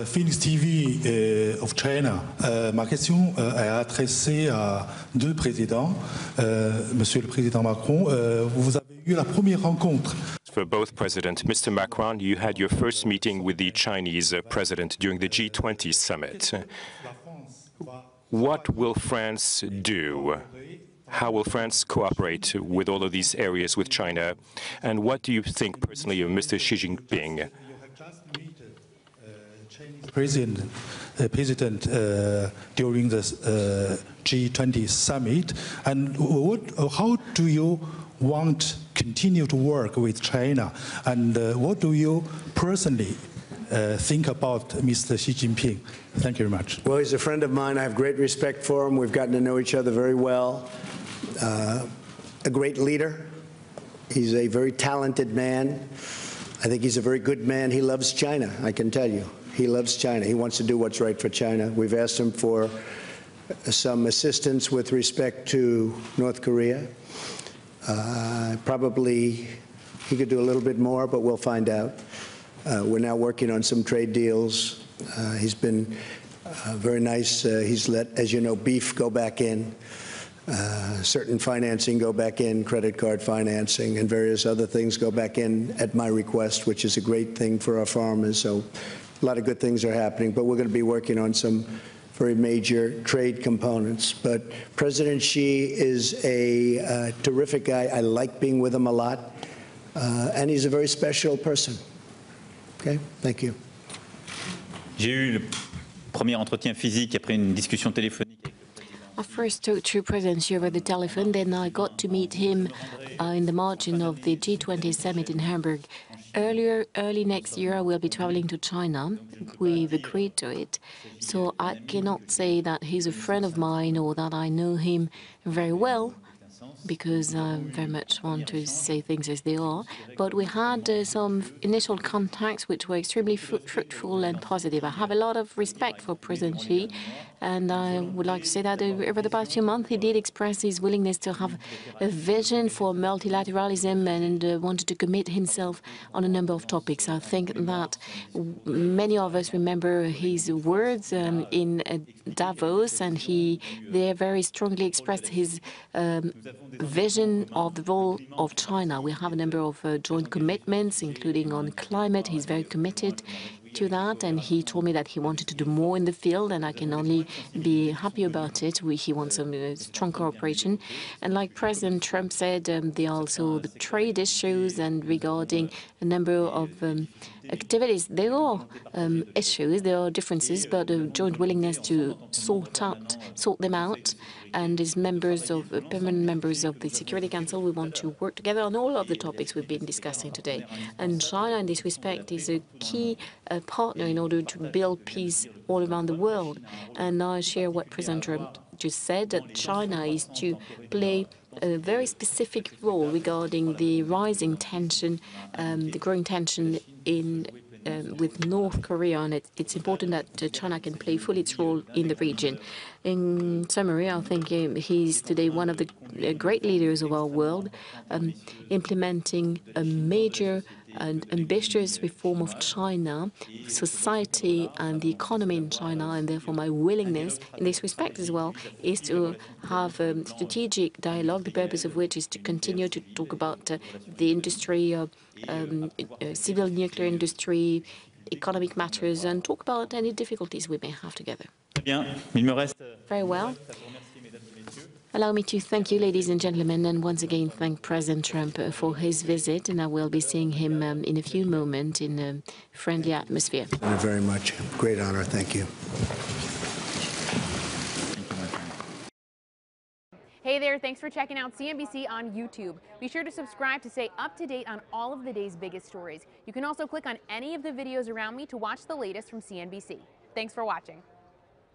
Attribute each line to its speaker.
Speaker 1: Phoenix TV of China. Ma question est adressée à deux présidents. Monsieur le Président Macron, vous avez eu la première rencontre.
Speaker 2: For both presidents, Mr. Macron, you had your first meeting with the Chinese president during the G20 summit. What will France do? How will France cooperate with all of these areas with China? And what do you think personally of Mr. Xi Jinping?
Speaker 1: President during the G20 summit, and how do you want to continue to work with China, and what do you personally think about Mr. Xi Jinping? Thank you very much.
Speaker 3: Well, he's a friend of mine. I have great respect for him. We've gotten to know each other very well. A great leader. He's a very talented man. I think he's a very good man. He loves China, I can tell you. He loves China. He wants to do what's right for China. We've asked him for some assistance with respect to North Korea. Probably he could do a little bit more, but we'll find out. We're now working on some trade deals. He's been very nice. He's let, as you know, beef go back in. Certain financing go back in, credit card financing, and various other things go back in at my request, which is a great thing for our farmers. So a lot of good things are happening, but we're going to be working on some very major trade components. But President Xi is a terrific guy. I like being with him a lot, and he's a very special person. Okay, thank you.
Speaker 4: J'ai eu le premier entretien physique après une discussion téléphonique.
Speaker 5: I first talked to President Xi over the telephone, then I got to meet him in the margin of the G20 summit in Hamburg. Early next year, I will be traveling to China. We've agreed to it. So I cannot say that he's a friend of mine or that I know him very well, because I very much want to say things as they are. But we had some initial contacts which were extremely fruitful and positive. I have a lot of respect for President Xi, and I would like to say that over the past few months he did express his willingness to have a vision for multilateralism and wanted to commit himself on a number of topics. I think that many of us remember his words in Davos, and he there very strongly expressed his vision of the role of China. We have a number of joint commitments, including on climate. He's very committed to that, and he told me that he wanted to do more in the field, and I can only be happy about it. He wants some strong cooperation. And like President Trump said, there are also the trade issues, and regarding a number of activities, there are issues, there are differences, but a joint willingness to sort them out. And as permanent members of the Security Council, we want to work together on all of the topics we've been discussing today. And China, in this respect, is a key partner in order to build peace all around the world. And I share what President Trump just said, that China is to play a very specific role regarding the rising tension, the growing tension with North Korea, and it's important that China can play fully its role in the region. In summary, I think he's today one of the great leaders of our world, implementing a major and ambitious reform of China, society and the economy in China, and therefore my willingness in this respect as well is to have a strategic dialogue, the purpose of which is to continue to talk about the industry, civil nuclear industry, economic matters, and talk about any difficulties we may have together. Very well. Allow me to thank you, ladies and gentlemen, and once again thank President Trump for his visit, and I will be seeing him in a few moments in a friendly atmosphere.
Speaker 3: Thank you very much. Great honor. Thank you.
Speaker 6: Hey there, thanks for checking out CNBC on YouTube. Be sure to subscribe to stay up to date on all of the day's biggest stories. You can also click on any of the videos around me to watch the latest from CNBC. Thanks for watching.